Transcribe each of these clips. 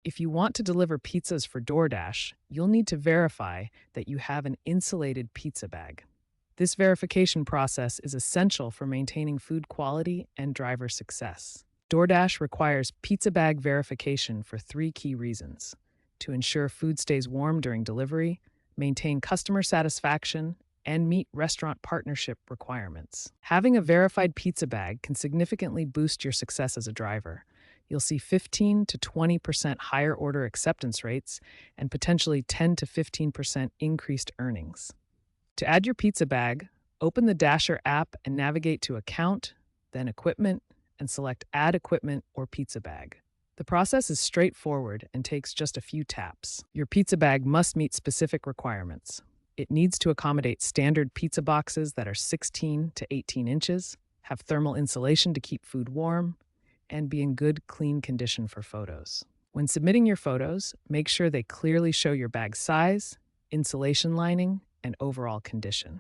If you want to deliver pizzas for DoorDash, you'll need to verify that you have an insulated pizza bag. This verification process is essential for maintaining food quality and driver success. DoorDash requires pizza bag verification for three key reasons: to ensure food stays warm during delivery, maintain customer satisfaction, and meet restaurant partnership requirements. Having a verified pizza bag can significantly boost your success as a driver. You'll see 15 to 20% higher order acceptance rates and potentially 10 to 15% increased earnings. To add your pizza bag, open the Dasher app and navigate to Account, then Equipment, and select Add Equipment or Pizza Bag. The process is straightforward and takes just a few taps. Your pizza bag must meet specific requirements. It needs to accommodate standard pizza boxes that are 16 to 18 inches, have thermal insulation to keep food warm, and be in good, clean condition for photos. When submitting your photos, make sure they clearly show your bag's size, insulation lining, and overall condition.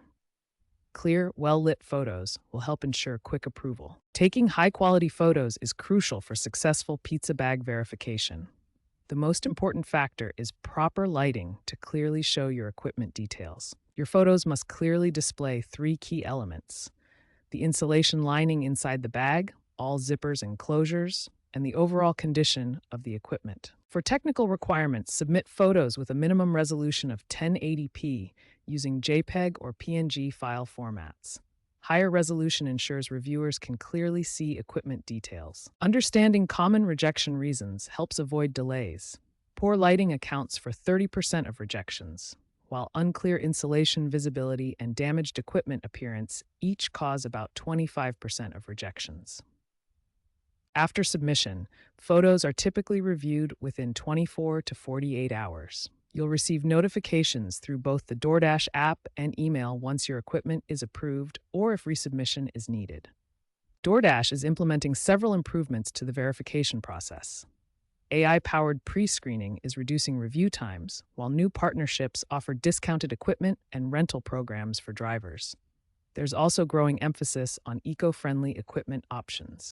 Clear, well-lit photos will help ensure quick approval. Taking high-quality photos is crucial for successful pizza bag verification. The most important factor is proper lighting to clearly show your equipment details. Your photos must clearly display three key elements: the insulation lining inside the bag, all zippers and closures, and the overall condition of the equipment. For technical requirements, submit photos with a minimum resolution of 1080p using JPEG or PNG file formats. Higher resolution ensures reviewers can clearly see equipment details. Understanding common rejection reasons helps avoid delays. Poor lighting accounts for 30% of rejections, while unclear insulation visibility and damaged equipment appearance each cause about 25% of rejections. After submission, photos are typically reviewed within 24 to 48 hours. You'll receive notifications through both the DoorDash app and email once your equipment is approved or if resubmission is needed. DoorDash is implementing several improvements to the verification process. AI-powered pre-screening is reducing review times, while new partnerships offer discounted equipment and rental programs for drivers. There's also growing emphasis on eco-friendly equipment options.